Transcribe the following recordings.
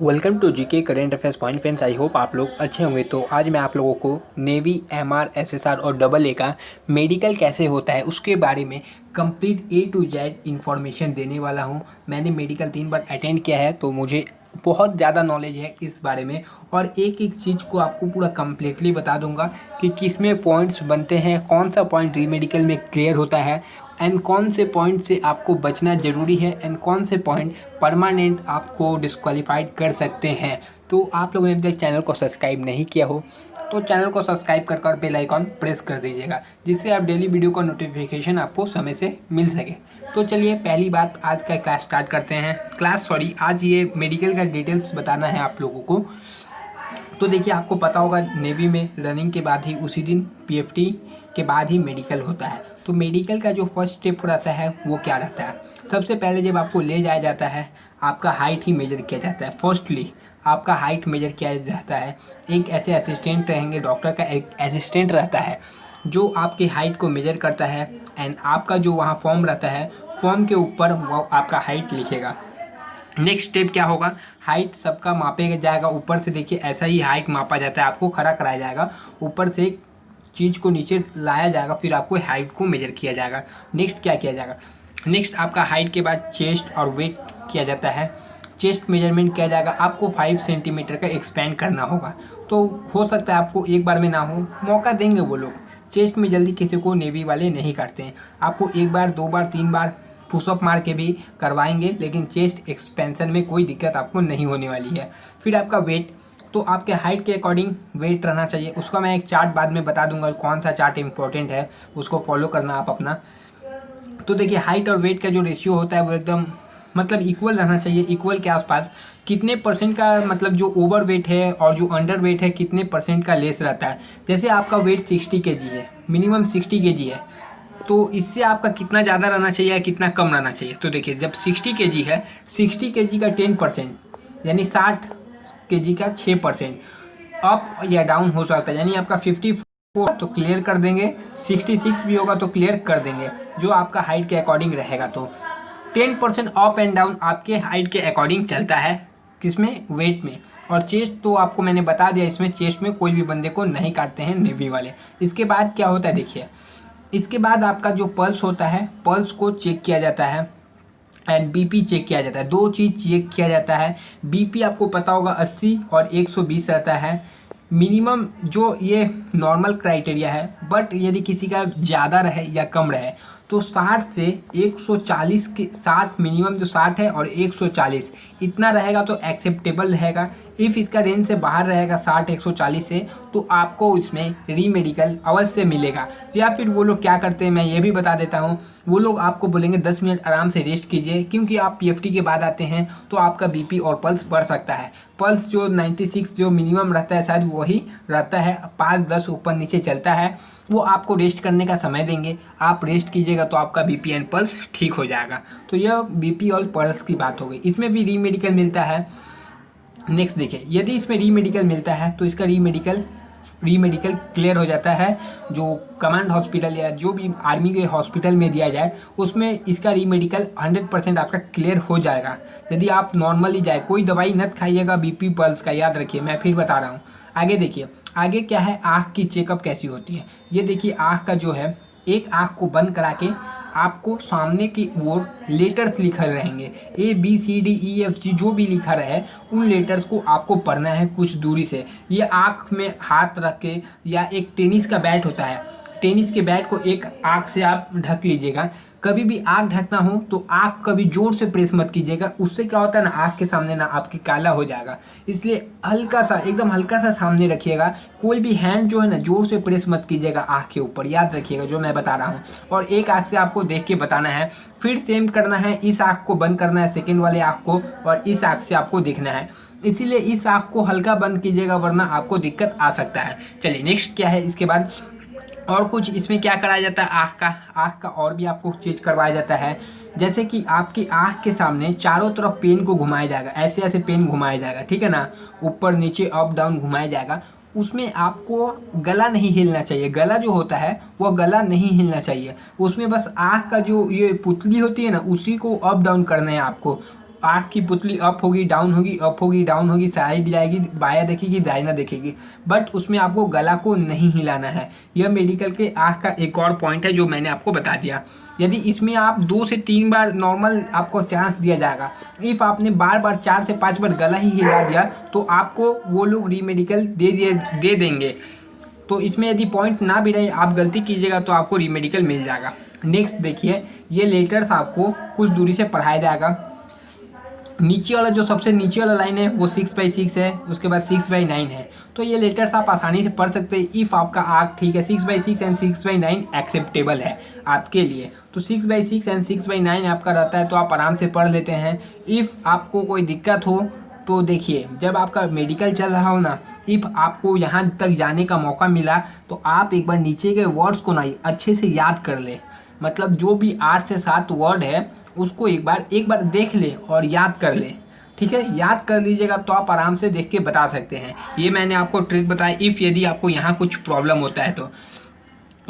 Welcome to GK current affairs point friends. I hope आप लोग अच्छे होंगे। तो आज मैं आप लोगों को नेवी, एमआर, एसएसआर और डबल ए का मेडिकल कैसे होता है उसके बारे में complete A to Z information देने वाला हूं। मैंने मेडिकल 3 बार अटेंड किया है तो मुझे बहुत ज़्यादा नॉलेज है इस बारे में और एक एक चीज़ को आपको पूरा कम्प्लीटली बता दूंगा कि किस में पॉइंट्स बनते हैं, कौन सा पॉइंट री मेडिकल में क्लियर होता है एंड कौन से पॉइंट से आपको बचना ज़रूरी है एंड कौन से पॉइंट परमानेंट आपको डिस्क्वालीफाइड कर सकते हैं। तो आप लोगों ने अभी तक चैनल को सब्सक्राइब नहीं किया हो तो चैनल को सब्सक्राइब कर बेल आइकॉन प्रेस कर दीजिएगा, जिससे आप डेली वीडियो का नोटिफिकेशन आपको समय से मिल सके। तो चलिए पहली बात आज का क्लास स्टार्ट करते हैं। आज ये मेडिकल का डिटेल्स बताना है आप लोगों को। तो देखिए, आपको पता होगा नेवी में रनिंग के बाद ही उसी दिन पीएफटी के बाद ही मेडिकल होता है। तो मेडिकल का जो फर्स्ट स्टेप रहता है वो क्या रहता है? सबसे पहले जब आपको ले जाया जाता है आपका हाइट ही मेजर किया जाता है। फर्स्टली आपका हाइट मेजर किया जाता है। एक ऐसे असिस्टेंट रहेंगे, डॉक्टर का एक असिस्टेंट रहता है जो आपके हाइट को मेजर करता है एंड आपका जो वहाँ फॉर्म रहता है, फॉर्म के ऊपर वो आपका हाइट लिखेगा। नेक्स्ट स्टेप क्या होगा? हाइट सबका मापे जाएगा। ऊपर से देखिए ऐसा ही हाइट मापा जाता है, आपको खड़ा कराया जाएगा, ऊपर से एक चीज़ को नीचे लाया जाएगा, फिर आपको हाइट को मेजर किया जाएगा। नेक्स्ट क्या किया जाएगा? नेक्स्ट आपका हाइट के बाद चेस्ट और वेट किया जाता है। चेस्ट मेजरमेंट किया जाएगा, आपको 5 सेंटीमीटर का एक्सपेंड करना होगा। तो हो सकता है आपको एक बार में ना हो, मौका देंगे वो लोग। चेस्ट में जल्दी किसी को नेवी वाले नहीं करते हैं, आपको 1 बार 2 बार 3 बार पुशअप मार के भी करवाएंगे, लेकिन चेस्ट एक्सपेंशन में कोई दिक्कत आपको नहीं होने वाली है। फिर आपका वेट, तो आपके हाइट के अकॉर्डिंग वेट रहना चाहिए। उसका मैं एक चार्ट बाद में बता दूंगा, कौन सा चार्ट इंपॉर्टेंट है उसको फॉलो करना आप अपना। तो देखिए, हाइट और वेट का जो रेशियो होता है वो एकदम मतलब इक्वल रहना चाहिए, इक्वल के आसपास। कितने परसेंट का मतलब जो ओवर वेट है और जो अंडर वेट है कितने परसेंट का लेस रहता है। जैसे आपका वेट 60 kg है, मिनिमम 60 kg है, तो इससे आपका कितना ज़्यादा रहना चाहिए या कितना कम रहना चाहिए? तो देखिए, जब 60 kg है, 60 kg का 10% यानी 60 kg का 6% अप या डाउन हो सकता है। यानी आपका 54 तो क्लियर कर देंगे, 66 भी होगा तो क्लियर कर देंगे, जो आपका हाइट के अकॉर्डिंग रहेगा। तो 10% अप एंड डाउन आपके हाइट के अकॉर्डिंग चलता है, किसमें? वेट में। और चेस्ट तो आपको मैंने बता दिया, इसमें चेस्ट में कोई भी बंदे को नहीं काटते हैं नेवी वाले। इसके बाद क्या होता है देखिए, इसके बाद आपका जो पल्स होता है, पल्स को चेक किया जाता है एंड बीपी चेक किया जाता है। 2 चीज़ चेक किया जाता है। बीपी आपको पता होगा 80 और 120 रहता है मिनिमम, जो ये नॉर्मल क्राइटेरिया है। बट यदि किसी का ज़्यादा रहे या कम रहे तो 60 से 140 के 60 मिनिमम जो 60 है और 140 इतना रहेगा तो एक्सेप्टेबल रहेगा। इफ़ इसका रेंज से बाहर रहेगा 60 140 से तो आपको इसमें री मेडिकल अवश्य मिलेगा। या फिर वो लोग क्या करते हैं मैं ये भी बता देता हूँ, वो लोग आपको बोलेंगे 10 मिनट आराम से रेस्ट कीजिए, क्योंकि आप पीएफटी के बाद आते हैं तो आपका बीपी और पल्स बढ़ सकता है। पल्स जो 96 जो मिनिमम रहता है शायद वही रहता है, 5-10 ऊपर नीचे चलता है। वो आपको रेस्ट करने का समय देंगे, आप रेस्ट कीजिएगा तो आपका बीपी एंड पल्स ठीक हो जाएगा। तो यह बीपी और पल्स की बात हो गई। इसमें भी री मेडिकल मिलता है। नेक्स्ट देखिए, यदि इसमें री मेडिकल मिलता है तो इसका री मेडिकल क्लियर हो जाता है। जो कमांड हॉस्पिटल या जो भी आर्मी के हॉस्पिटल में दिया जाए उसमें इसका री मेडिकल 100% आपका क्लियर हो जाएगा। यदि आप नॉर्मली जाए, कोई दवाई मत खाइएगा बीपी पल्स का, याद रखिए, मैं फिर बता रहा हूँ। आगे देखिए, आगे क्या है, आँख की चेकअप कैसी होती है। ये देखिए, आँख का जो है, एक आँख को बंद करा के आपको सामने की ओर लेटर्स लिखे रहेंगे, ABCDEFG जो भी लिखा रहे उन लेटर्स को आपको पढ़ना है कुछ दूरी से। ये आँख में हाथ रख के, या एक टेनिस का बैट होता है, टेनिस के बैट को एक आँख से आप ढक लीजिएगा। कभी भी आँख ढकना हो तो आँख कभी जोर से प्रेस मत कीजिएगा, उससे क्या होता है ना, आँख के सामने ना आपके काला हो जाएगा। इसलिए हल्का सा, एकदम हल्का सा सामने रखिएगा। कोई भी हैंड जो है ना जोर से प्रेस मत कीजिएगा आँख के ऊपर, याद रखिएगा जो मैं बता रहा हूँ। और एक आँख से आपको देख के बताना है, फिर सेम करना है, इस आँख को बंद करना है सेकेंड वाले आँख को, और इस आँख से आपको देखना है। इसीलिए इस आँख को हल्का बंद कीजिएगा, वरना आपको दिक्कत आ सकता है। चलिए नेक्स्ट क्या है, इसके बाद और कुछ इसमें क्या कराया जाता है, आँख का और भी आपको चीज़ करवाया जाता है। जैसे कि आपकी आँख के सामने चारों तरफ पेन को घुमाया जाएगा, ऐसे ऐसे पेन घुमाया जाएगा, ठीक है ना, ऊपर नीचे अप डाउन घुमाया जाएगा। उसमें आपको गला नहीं हिलना चाहिए, गला जो होता है वह गला नहीं हिलना चाहिए। उसमें बस आँख का जो ये पुतली होती है ना, उसी को अप डाउन करना है आपको। आँख की पुतली अप होगी डाउन होगी, अप होगी डाउन होगी, साइड जाएगी, बायां देखेगी, दाहिना देखेगी, बट उसमें आपको गला को नहीं हिलाना है। यह मेडिकल के आँख का एक और पॉइंट है जो मैंने आपको बता दिया। यदि इसमें आप 2 से 3 बार नॉर्मल आपको चांस दिया जाएगा, इफ़ आपने बार बार 4 से 5 बार गला ही हिला दिया तो आपको वो लोग रीमेडिकल दे देंगे। तो इसमें यदि पॉइंट ना भी रहे, आप गलती कीजिएगा तो आपको रीमेडिकल मिल जाएगा। नेक्स्ट देखिए, ये लेटर्स आपको कुछ दूरी से पढ़ाया जाएगा। नीचे वाला जो सबसे नीचे वाला लाइन है वो 6/6 है, उसके बाद 6/9 है। तो ये लेटर्स आप आसानी से पढ़ सकते हैं इफ़ आपका आँख ठीक है। 6/6 एंड 6/9 एक्सेप्टेबल है आपके लिए। तो 6/6 एंड 6/9 आपका रहता है तो आप आराम से पढ़ लेते हैं। इफ़ आपको कोई दिक्कत हो तो देखिए, जब आपका मेडिकल चल रहा हो ना, इफ़ आपको यहाँ तक जाने का मौका मिला तो आप एक बार नीचे के वर्ड्स को ना अच्छे से याद कर ले। मतलब जो भी 8 से 7 वर्ड है उसको एक बार देख ले और याद कर ले। ठीक है, याद कर लीजिएगा तो आप आराम से देख के बता सकते हैं। ये मैंने आपको ट्रिक बताया इफ़ यदि आपको यहाँ कुछ प्रॉब्लम होता है तो।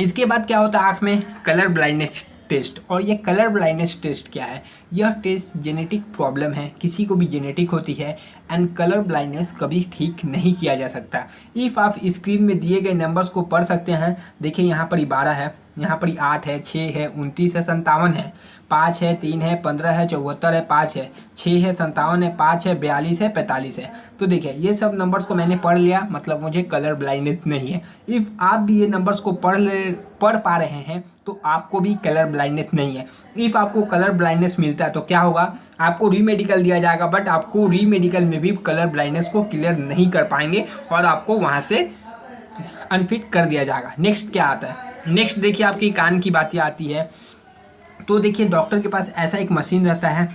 इसके बाद क्या होता है आँख में, कलर ब्लाइंडनेस टेस्ट। और ये कलर ब्लाइंडनेस टेस्ट क्या है? यह टेस्ट जेनेटिक प्रॉब्लम है, किसी को भी जेनेटिक होती है एंड कलर ब्लाइंडनेस कभी ठीक नहीं किया जा सकता। इफ़ आप स्क्रीन में दिए गए नंबर्स को पढ़ सकते हैं। देखिए यहाँ पर 12 है, यहाँ पर 8 है, 6 है, 29 है, 57 है, 5 है, 3 है, 15 है, 74 है, 5 है, 6 है, 57 है, 5 है, 42 है, 45 है। तो देखिए ये सब नंबर्स को मैंने पढ़ लिया, मतलब मुझे कलर ब्लाइंडनेस नहीं है। इफ़ आप भी ये नंबर्स को पढ़ पा रहे हैं तो आपको भी कलर ब्लाइंडनेस नहीं है। इफ़ आपको कलर ब्लाइंडनेस मिलता है तो क्या होगा, आपको रीमेडिकल दिया जाएगा, बट आपको रीमेडिकल में भी कलर ब्लाइंडनेस को क्लियर नहीं कर पाएंगे और आपको वहाँ से अनफिट कर दिया जाएगा। नेक्स्ट क्या आता है? नेक्स्ट देखिए आपकी कान की बातें आती है। तो देखिए डॉक्टर के पास ऐसा एक मशीन रहता है,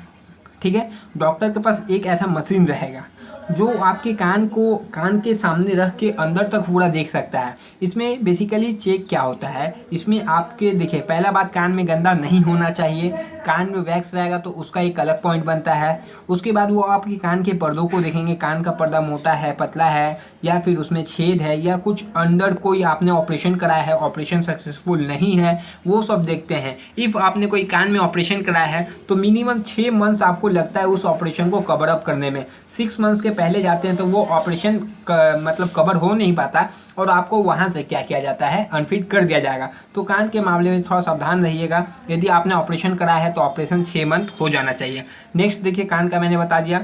ठीक है। डॉक्टर के पास एक ऐसा मशीन रहेगा जो आपके कान के सामने रख के अंदर तक पूरा देख सकता है। इसमें बेसिकली चेक क्या होता है, इसमें आपके देखिए पहला बात, कान में गंदा नहीं होना चाहिए। कान में वैक्स रहेगा तो उसका एक अलग पॉइंट बनता है। उसके बाद वो आपके कान के पर्दों को देखेंगे, कान का पर्दा मोटा है, पतला है, या फिर उसमें छेद है, या कुछ अंदर कोई आपने ऑपरेशन कराया है, ऑपरेशन सक्सेसफुल नहीं है, वो सब देखते हैं। इफ़ आपने कोई कान में ऑपरेशन कराया है तो मिनिमम 6 मंथ्स आपको लगता है उस ऑपरेशन को कवर अप करने में। 6 मंथ्स के पहले जाते हैं तो वो ऑपरेशन मतलब कवर हो नहीं पाता और आपको वहाँ से क्या किया जाता है, अनफिट कर दिया जाएगा। तो कान के मामले में थोड़ा सावधान रहिएगा। यदि आपने ऑपरेशन कराया है तो ऑपरेशन 6 मंथ हो जाना चाहिए। नेक्स्ट देखिए, कान का मैंने बता दिया।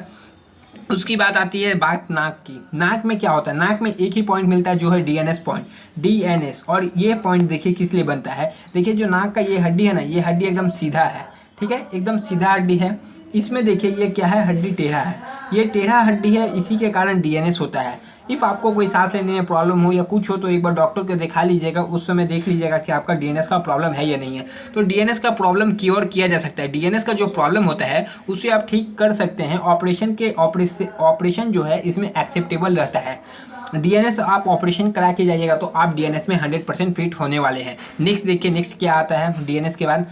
उसकी बात आती है बात नाक की। नाक में क्या होता है, नाक में एक ही पॉइंट मिलता है जो है डीएनएस पॉइंट, डीएनएस। और ये पॉइंट देखिए किस लिए बनता है। देखिए जो नाक का ये हड्डी है ना, ये हड्डी एकदम सीधा है, ठीक है, एकदम सीधा हड्डी है। इसमें देखिए ये क्या है, हड्डी टेढ़ा है, ये टेढ़ा हड्डी है, इसी के कारण डीएनएस होता है। इफ़ आपको कोई सांस लेने में प्रॉब्लम हो या कुछ हो तो एक बार डॉक्टर को दिखा लीजिएगा, उस समय देख लीजिएगा कि आपका डीएनएस का प्रॉब्लम है या नहीं है। तो डीएनएस का प्रॉब्लम क्योर किया जा सकता है। डीएनएस का जो प्रॉब्लम होता है उसे आप ठीक कर सकते हैं। ऑपरेशन जो है इसमें एक्सेप्टेबल रहता है। डीएनएस आप ऑपरेशन करा के जाइएगा तो आप डीएनएस में 100% फिट होने वाले हैं। नेक्स्ट देखिए, नेक्स्ट क्या आता है डीएनएस के बाद,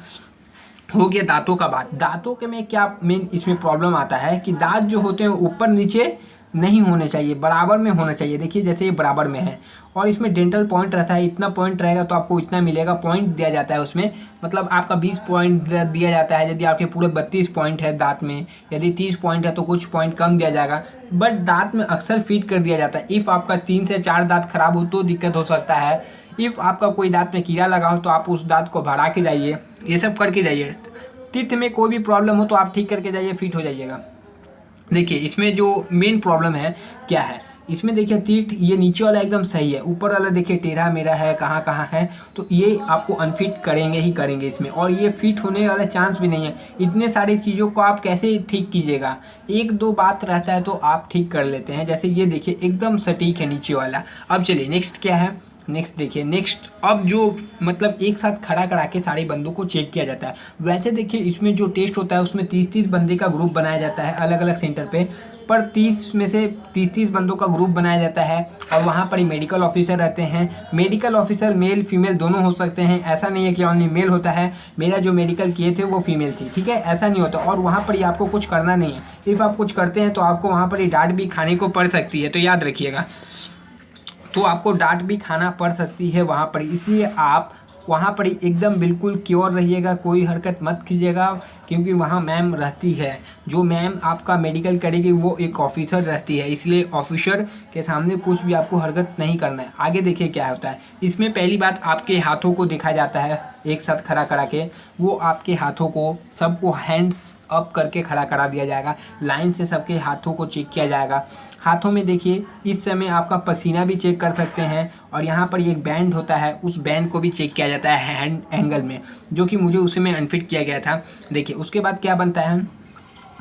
हो गया दांतों का बात। दांतों के में क्या मेन इसमें प्रॉब्लम आता है कि दांत जो होते हैं ऊपर नीचे नहीं होने चाहिए, बराबर में होना चाहिए। देखिए जैसे ये बराबर में है और इसमें डेंटल पॉइंट रहता है, इतना पॉइंट रहेगा तो आपको इतना मिलेगा, पॉइंट दिया जाता है उसमें। मतलब आपका 20 पॉइंट दिया जाता है यदि आपके पूरे 32 पॉइंट है दांत में। यदि 30 पॉइंट है तो कुछ पॉइंट कम दिया जाएगा, बट दांत में अक्सर फिट कर दिया जाता है। इफ़ आपका 3 से 4 दांत खराब हो तो दिक्कत हो सकता है। इफ़ आपका कोई दांत में कीड़ा लगा हो तो आप उस दांत को भरा के जाइए, ये सब करके जाइए। टीथ में कोई भी प्रॉब्लम हो तो आप ठीक करके जाइए, फिट हो जाइएगा। देखिए इसमें जो मेन प्रॉब्लम है क्या है, इसमें देखिए टीथ ये नीचे वाला एकदम सही है, ऊपर वाला देखिए टेढ़ा मेरा है, कहाँ कहाँ है, तो ये आपको अनफिट करेंगे ही करेंगे इसमें, और ये फिट होने वाला चांस भी नहीं है। इतने सारी चीज़ों को आप कैसे ठीक कीजिएगा, 1-2 बात रहता है तो आप ठीक कर लेते हैं। जैसे ये देखिए एकदम सटीक है नीचे वाला। अब चलिए नेक्स्ट क्या है, नेक्स्ट देखिए, नेक्स्ट अब जो मतलब एक साथ खड़ा करा के सारे बंदों को चेक किया जाता है। वैसे देखिए इसमें जो टेस्ट होता है उसमें 30-30 बंदे का ग्रुप बनाया जाता है अलग अलग सेंटर पे, पर 30 में से 30-30 बंदों का ग्रुप बनाया जाता है और वहाँ पर ही मेडिकल ऑफिसर रहते हैं। मेडिकल ऑफिसर मेल फीमेल दोनों हो सकते हैं, ऐसा नहीं है कि ओनली मेल होता है। मेरा जो मेडिकल किए थे वो फीमेल थी, ठीक है, ऐसा नहीं होता। और वहाँ पर ही आपको कुछ करना नहीं है। इफ़ आप कुछ करते हैं तो आपको वहाँ पर ही डांट भी खाने को पड़ सकती है, तो याद रखिएगा। तो आपको डांट भी खाना पड़ सकती है वहाँ पर, इसलिए आप वहाँ पर एकदम बिल्कुल क्योर रहिएगा, कोई हरकत मत कीजिएगा, क्योंकि वहाँ मैम रहती है। जो मैम आपका मेडिकल करेगी वो एक ऑफिसर रहती है, इसलिए ऑफिसर के सामने कुछ भी आपको हरकत नहीं करना है। आगे देखिए क्या होता है। इसमें पहली बात आपके हाथों को देखा जाता है एक साथ खड़ा करा के, वो आपके हाथों को सबको हैंड्स अप करके खड़ा करा दिया जाएगा, लाइन से सबके हाथों को चेक किया जाएगा। हाथों में देखिए इस समय आपका पसीना भी चेक कर सकते हैं, और यहाँ पर एक बैंड होता है, उस बैंड को भी चेक किया जाता है हैंड एंगल में, जो कि मुझे उसी में अनफिट किया गया था। देखिए उसके बाद क्या बनता है,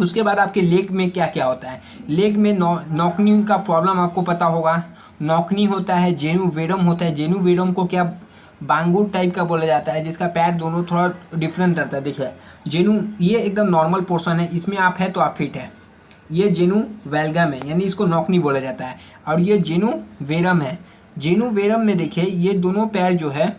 उसके बाद आपके लेग में क्या क्या होता है। लेग में नॉकनी का प्रॉब्लम आपको पता होगा। नॉकनी होता है, जेनुवेरम होता है। जेनुवेरम को क्या बांगुर टाइप का बोला जाता है, जिसका पैर दोनों थोड़ा डिफरेंट रहता है। देखिए जेनु ये एकदम नॉर्मल पोर्शन है, इसमें आप है तो आप फिट है। ये जेनु वेलगम है, यानी इसको नॉकनी बोला जाता है, और ये जेनु वेरम है। जेनु वेरम में देखिए ये दोनों पैर जो है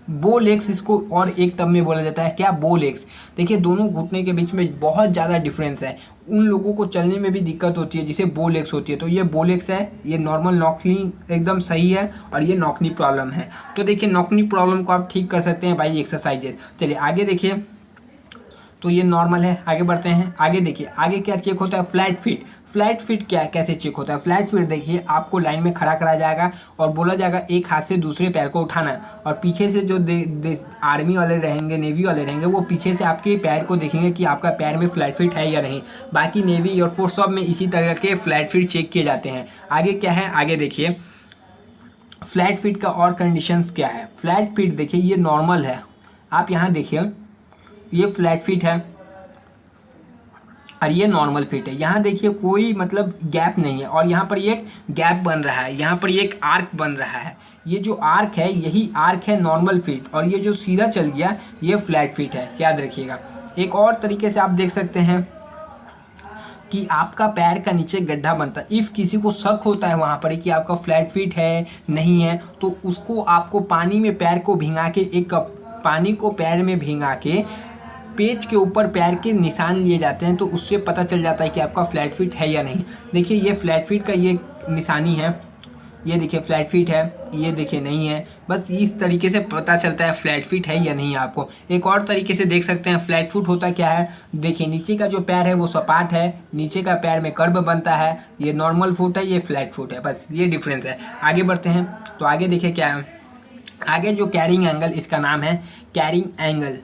बो लेग्स, इसको और एक टर्म में बोला जाता है क्या, बो लेग्स। देखिए दोनों घुटने के बीच में बहुत ज़्यादा डिफरेंस है। उन लोगों को चलने में भी दिक्कत होती है जिसे बो लेग्स होती है, तो ये बो लेग्स है, ये नॉर्मल नॉकनी एकदम सही है, और ये नॉकनी प्रॉब्लम है। तो देखिए नॉकनी प्रॉब्लम को आप ठीक कर सकते हैं बाई एक्सरसाइजेस। चलिए आगे देखिए, तो ये नॉर्मल है। आगे बढ़ते हैं। आगे देखिए आगे क्या चेक होता है, फ्लैट फीट। फ्लैट फीट क्या है, कैसे चेक होता है। फ्लैट फीट देखिए आपको लाइन में खड़ा करा जाएगा और बोला जाएगा एक हाथ से दूसरे पैर को उठाना है, और पीछे से जो आर्मी वाले रहेंगे, नेवी वाले रहेंगे, वो पीछे से आपके पैर को देखेंगे कि आपका पैर में फ्लैट फीट है या नहीं। बाकी नेवी एयरफोर्स सब में इसी तरह के फ्लैट फीट चेक किए जाते हैं। आगे क्या है, आगे देखिए फ्लैट फीट का और कंडीशंस क्या है। फ्लैट फीट देखिए ये नॉर्मल है, आप यहाँ देखिए ये फ्लैट फीट है और ये नॉर्मल फिट है। यहाँ देखिए कोई मतलब गैप नहीं है, और यहाँ पर एक गैप बन रहा है, यहाँ पर एक आर्क बन रहा है। ये जो आर्क है यही आर्क है नॉर्मल फिट, और ये जो सीधा चल गया ये फ्लैट फिट है, याद रखिएगा। एक और तरीके से आप देख सकते हैं कि आपका पैर का नीचे गड्ढा बनता है। इफ़ किसी को शक होता है वहाँ पर कि आपका फ्लैट फिट है नहीं है, तो उसको आपको पानी में पैर को भिंगा के, एक कप पानी को पैर में भिंगा के पेज के ऊपर पैर के निशान लिए जाते हैं, तो उससे पता चल जाता है कि आपका फ्लैट फीट है या नहीं। देखिए ये फ्लैट फीट का ये निशानी है, ये देखिए फ्लैट फीट है, ये देखिए नहीं है। बस इस तरीके से पता चलता है फ्लैट फीट है या नहीं आपको। एक और तरीके से देख सकते हैं फ्लैट फुट होता क्या है। देखिए नीचे का जो पैर है वो सपाट है, नीचे का पैर में कर्व बनता है। ये नॉर्मल फुट है, ये फ्लैट फुट है, बस ये डिफरेंस है। आगे बढ़ते हैं, तो आगे देखिए क्या है। आगे जो कैरिंग एंगल, इसका नाम है कैरिंग एंगल।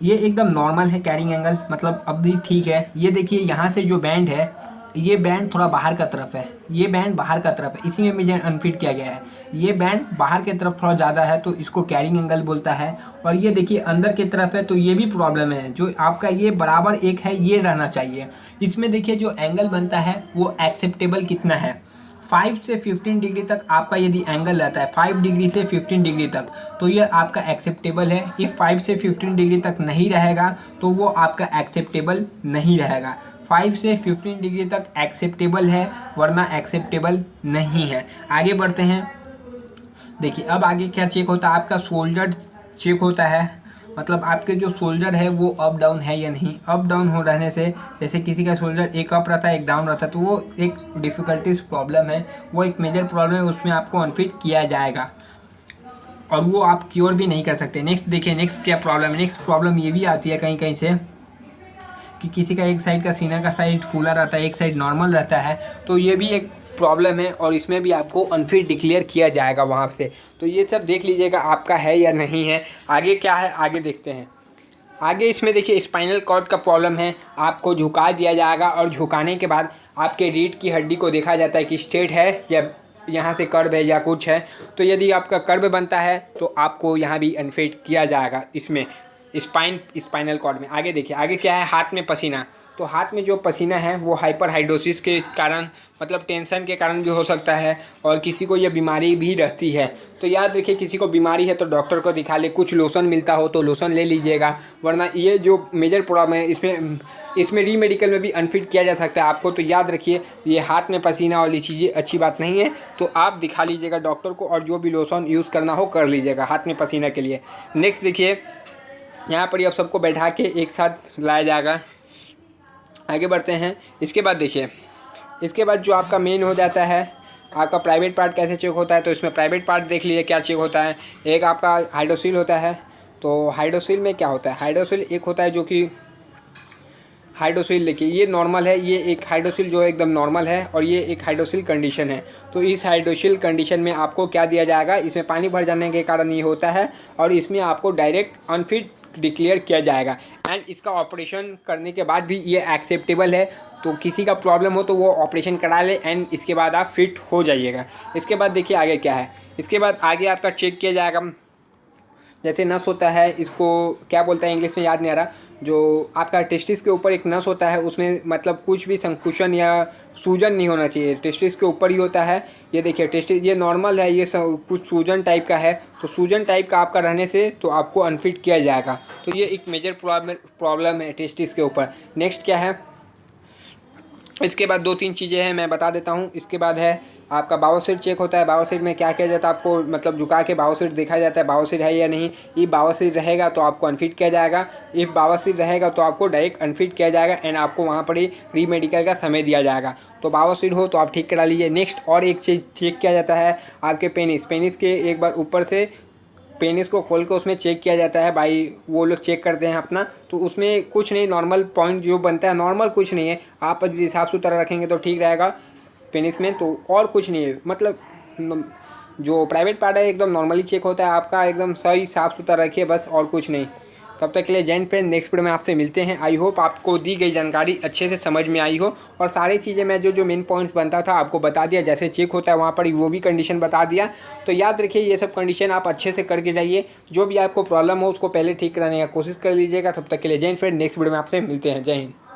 ये एकदम नॉर्मल है कैरिंग एंगल, मतलब अब भी ठीक है। ये देखिए यहाँ से जो बैंड है, ये बैंड थोड़ा बाहर का तरफ है, ये बैंड बाहर का तरफ है, इसी में मुझे अनफिट किया गया है। ये बैंड बाहर की तरफ थोड़ा ज़्यादा है, तो इसको कैरिंग एंगल बोलता है। और ये देखिए अंदर की तरफ है, तो ये भी प्रॉब्लम है। जो आपका ये बराबर एक है, ये रहना चाहिए। इसमें देखिए जो एंगल बनता है वो एक्सेप्टेबल कितना है, 5 से 15 डिग्री तक आपका यदि एंगल रहता है, 5 डिग्री से 15 डिग्री तक, तो ये आपका एक्सेप्टेबल है। इफ़ 5 से 15 डिग्री तक नहीं रहेगा तो वो आपका एक्सेप्टेबल नहीं रहेगा। 5 से 15 डिग्री तक एक्सेप्टेबल है, वरना एक्सेप्टेबल नहीं है। आगे बढ़ते हैं। देखिए अब आगे क्या चेक होता है, आपका शोल्डर चेक होता है, मतलब आपके जो शोल्डर है वो अप डाउन है या नहीं। अप डाउन हो रहने से, जैसे किसी का शोल्डर एक अप रहता है एक डाउन रहता है, तो वो एक डिफ़िकल्टीज प्रॉब्लम है, वो एक मेजर प्रॉब्लम है, उसमें आपको अनफिट किया जाएगा और वो आप क्योर भी नहीं कर सकते। नेक्स्ट देखिए, नेक्स्ट क्या प्रॉब्लम है। नेक्स्ट प्रॉब्लम ये भी आती है कहीं कहीं से कि किसी का एक साइड का सीना का साइड फूला रहता है, एक साइड नॉर्मल रहता है, तो ये भी एक प्रॉब्लम है और इसमें भी आपको अनफिट डिक्लेयर किया जाएगा वहाँ से। तो ये सब देख लीजिएगा आपका है या नहीं है। आगे क्या है, आगे देखते हैं। आगे इसमें देखिए स्पाइनल कॉर्ड का प्रॉब्लम है, आपको झुका दिया जाएगा और झुकाने के बाद आपके रीढ़ की हड्डी को देखा जाता है कि स्ट्रेट है या यहाँ से कर्व है या कुछ है। तो यदि आपका कर्व बनता है तो आपको यहाँ भी अनफिट किया जाएगा इसमें स्पाइनल कॉर्ड में। आगे देखिए, आगे क्या है, हाथ में पसीना। तो हाथ में जो पसीना है वो हाइपरहाइड्रोसिस के कारण, मतलब टेंशन के कारण भी हो सकता है, और किसी को ये बीमारी भी रहती है। तो याद रखिए किसी को बीमारी है तो डॉक्टर को दिखा ले, कुछ लोशन मिलता हो तो लोशन ले लीजिएगा, वरना ये जो मेजर प्रॉब्लम है इसमें री मेडिकल में भी अनफिट किया जा सकता है आपको। तो याद रखिए ये हाथ में पसीना वाली चीज़ें अच्छी बात नहीं है, तो आप दिखा लीजिएगा डॉक्टर को और जो भी लोशन यूज़ करना हो कर लीजिएगा हाथ में पसीना के लिए। नेक्स्ट देखिए, यहाँ पर अब सबको बैठा के एक साथ लाया जाएगा। आगे बढ़ते हैं। इसके बाद देखिए, इसके बाद जो आपका मेन हो जाता है आपका प्राइवेट पार्ट कैसे चेक होता है, तो इसमें प्राइवेट पार्ट देख लीजिए क्या चेक होता है। एक आपका हाइड्रोसिल होता है, तो हाइड्रोसिल में क्या होता है, हाइड्रोसिल एक होता है जो कि हाइड्रोसिल, देखिए ये नॉर्मल है, ये एक हाइड्रोसिल जो एकदम नॉर्मल है और ये एक हाइड्रोसिल कंडीशन है। तो इस हाइड्रोसिल कंडीशन में आपको क्या दिया जाएगा, इसमें पानी भर जाने के कारण ये होता है और इसमें आपको डायरेक्ट अनफिट डिक्लेयर किया जाएगा। एंड इसका ऑपरेशन करने के बाद भी ये एक्सेप्टेबल है, तो किसी का प्रॉब्लम हो तो वो ऑपरेशन करा ले एंड इसके बाद आप फिट हो जाइएगा। इसके बाद देखिए आगे क्या है, इसके बाद आगे आपका चेक किया जाएगा। जैसे नस होता है, इसको क्या बोलते हैं इंग्लिश में याद नहीं आ रहा, जो आपका टेस्टिस के ऊपर एक नस होता है, उसमें मतलब कुछ भी संकुचन या सूजन नहीं होना चाहिए, टेस्टिस के ऊपर ही होता है। ये देखिए टेस्टिस ये नॉर्मल है, ये कुछ सूजन टाइप का है, तो सूजन टाइप का आपका रहने से तो आपको अनफिट किया जाएगा। तो ये एक मेजर प्रॉब्लम है टेस्टिस के ऊपर। नेक्स्ट क्या है, इसके बाद 2-3 चीज़ें हैं मैं बता देता हूँ। इसके बाद है आपका बायोसिड चेक होता है। बायोसिड में क्या किया जाता है, आपको मतलब झुका के बायोसिड देखा जाता है बायोसिड है या नहीं। ये बायोसिड रहेगा तो आपको अनफिट किया जाएगा, ये बायोसिड रहेगा तो आपको डायरेक्ट अनफिट किया जाएगा एंड आपको वहाँ पर ही री मेडिकल का समय दिया जाएगा। तो बायोसिड हो तो आप ठीक करा लीजिए। नेक्स्ट और एक चीज़ चेक किया जाता है आपके पेनिस के एक बार ऊपर से पेनिस को खोल के उसमें चेक किया जाता है भाई, वो लोग चेक करते हैं अपना, तो उसमें कुछ नहीं, नॉर्मल पॉइंट जो बनता है नॉर्मल कुछ नहीं है। आप यदि साफ़ सुथरा रखेंगे तो ठीक रहेगा पेनिस में, तो और कुछ नहीं है। मतलब जो प्राइवेट पार्ट है एकदम नॉर्मली चेक होता है आपका, एकदम सही साफ़ सुथरा रखिए बस, और कुछ नहीं। तब तक के लिए जय हिंद फ्रेंड, नेक्स्ट वीडियो में आपसे मिलते हैं। आई होप आपको दी गई जानकारी अच्छे से समझ में आई हो और सारी चीज़ें मैं जो मेन पॉइंट्स बनता था आपको बता दिया, जैसे चेक होता है वहाँ पर वो भी कंडीशन बता दिया। तो याद रखिए ये सब कंडीशन आप अच्छे से करके जाइए, जो भी आपको प्रॉब्लम हो उसको पहले ठीक कराने की कोशिश कर लीजिएगा। तब तक के लिए जय हिंद फ्रेंड, नेक्स्ट वीडियो में आपसे मिलते हैं। जय हिंद।